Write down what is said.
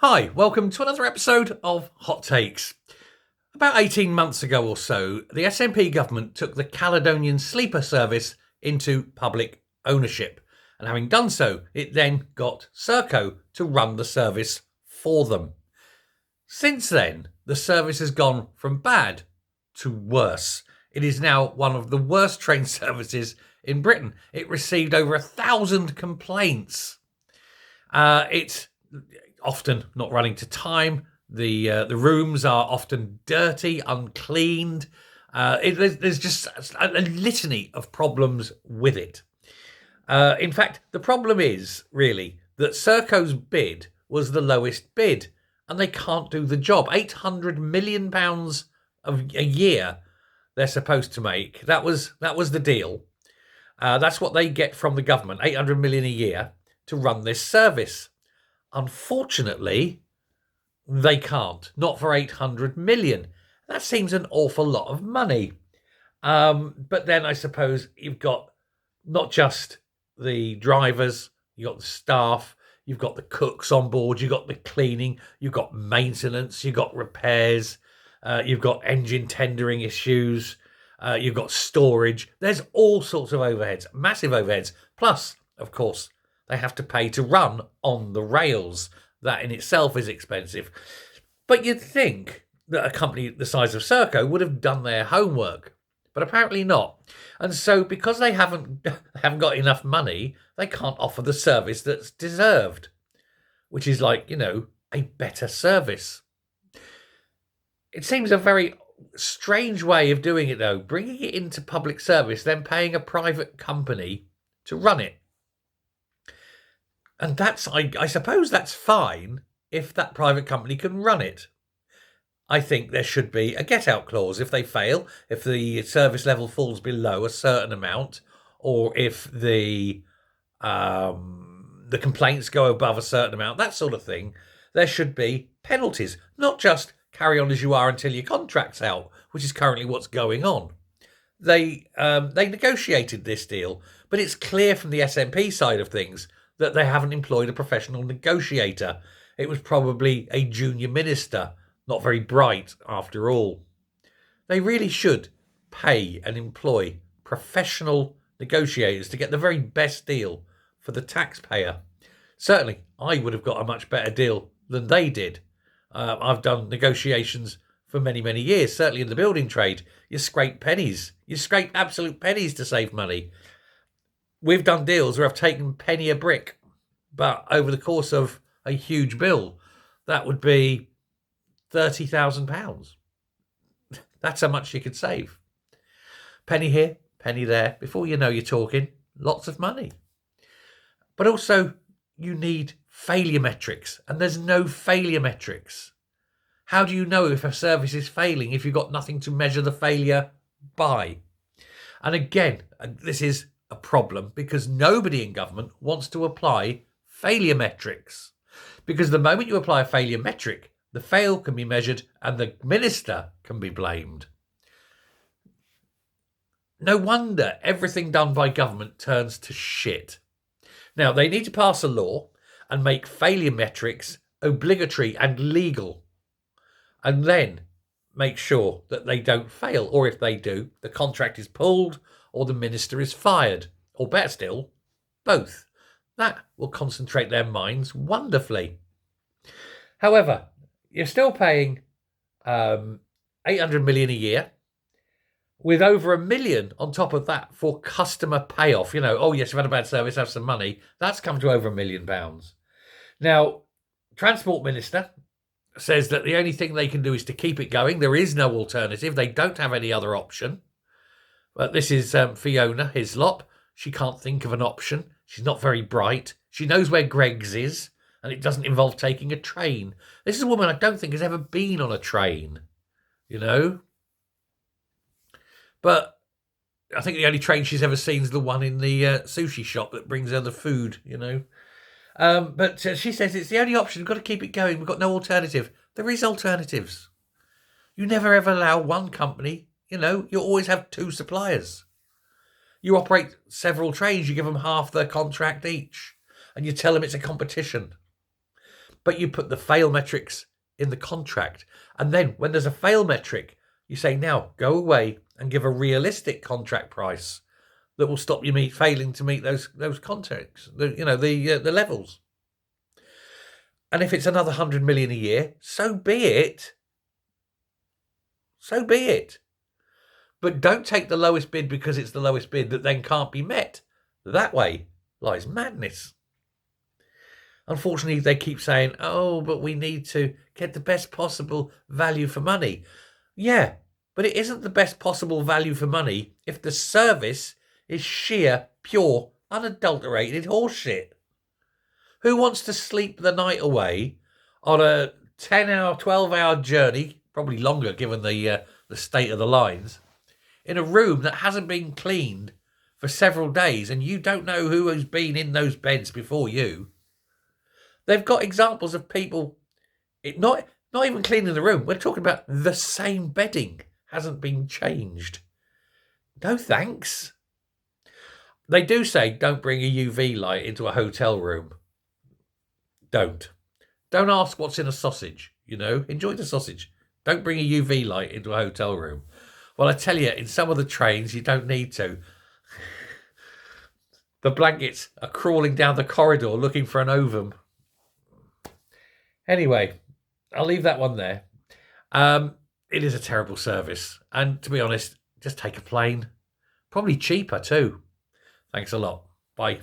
Hi, welcome to another episode of Hot Takes. About 18 months ago or so, the SNP government took the Caledonian sleeper service into public ownership. And having done so, it then got Serco to run the service for them. Since then, the service has gone from bad to worse. It is now one of the worst train services in Britain. It received over 1,000 complaints. It's often not running to time. The rooms are often dirty, uncleaned. There's just a litany of problems with it. In fact, the problem is really that Serco's bid was the lowest bid, and they can't do the job. £800 million a year they're supposed to make. That was the deal. That's what they get from the government, 800 million a year to run this service. Unfortunately, they can't. Not for 800 million. That seems an awful lot of money. But then I suppose you've got not just the drivers, you've got the staff, you've got the cooks on board, you've got the cleaning, you've got maintenance, you've got repairs, you've got engine tendering issues, you've got storage. There's all sorts of overheads, massive overheads. Plus, of course, they have to pay to run on the rails. That in itself is expensive. But you'd think that a company the size of Serco would have done their homework, but apparently not. And so because they haven't got enough money, they can't offer the service that's deserved, which is like, a better service. It seems a very strange way of doing it, though, bringing it into public service, then paying a private company to run it. And I suppose that's fine if that private company can run it. I think there should be a get-out clause if they fail, if the service level falls below a certain amount, or if the complaints go above a certain amount, that sort of thing. There should be penalties, not just carry on as you are until your contract's out, which is currently what's going on. They negotiated this deal, but it's clear from the SNP side of things that they haven't employed a professional negotiator. It was probably a junior minister, not very bright after all. They really should pay and employ professional negotiators to get the very best deal for the taxpayer. Certainly, I would have got a much better deal than they did. I've done negotiations for many, many years, certainly in the building trade. You scrape pennies. You scrape absolute pennies to save money. We've done deals where I've taken penny a brick, but over the course of a huge bill, that would be £30,000. That's how much you could save. Penny here, penny there. Before you know, you're talking lots of money. But also, you need failure metrics, and there's no failure metrics. How do you know if a service is failing if you've got nothing to measure the failure by? And again, this is a problem because nobody in government wants to apply failure metrics. Because the moment you apply a failure metric, the fail can be measured and the minister can be blamed. No wonder everything done by government turns to shit. Now, they need to pass a law and make failure metrics obligatory and legal. And then make sure that they don't fail. Or if they do, the contract is pulled or the minister is fired. Or better still, both. That will concentrate their minds wonderfully. However, you're still paying 800 million a year, with over £1 million on top of that for customer payoff. Oh yes, you've had a bad service, have some money. That's come to over £1 million. Now, Transport Minister says that the only thing they can do is to keep it going. There is no alternative. They don't have any other option. But this is Fiona Hislop. She can't think of an option. She's not very bright. She knows where Greggs is, and it doesn't involve taking a train. This is a woman I don't think has ever been on a train, But I think the only train she's ever seen is the one in the sushi shop that brings her the food, But she says it's the only option. We've got to keep it going. We've got no alternative. There is alternatives. You never ever allow one company, you always have two suppliers. You operate several trains, you give them half their contract each, and you tell them it's a competition. But you put the fail metrics in the contract. And then when there's a fail metric, you say, now go away and give a realistic contract price that will stop you failing to meet those contracts, the levels. And if it's another 100 million a year, so be it. So be it. But don't take the lowest bid because it's the lowest bid that then can't be met. That way lies madness. Unfortunately, they keep saying, oh, but we need to get the best possible value for money. Yeah, but it isn't the best possible value for money if the service is sheer, pure, unadulterated horseshit. Who wants to sleep the night away on a 10-hour, 12-hour journey, probably longer given the state of the lines, in a room that hasn't been cleaned for several days and you don't know who has been in those beds before you? They've got examples of people not even cleaning the room. We're talking about the same bedding hasn't been changed. No thanks. They do say don't bring a UV light into a hotel room. Don't ask what's in a sausage, enjoy the sausage. Don't bring a UV light into a hotel room. Well, I tell you, in some of the trains, you don't need to. The blankets are crawling down the corridor looking for an ovum. Anyway, I'll leave that one there. It is a terrible service. And to be honest, just take a plane. Probably cheaper too. Thanks a lot. Bye.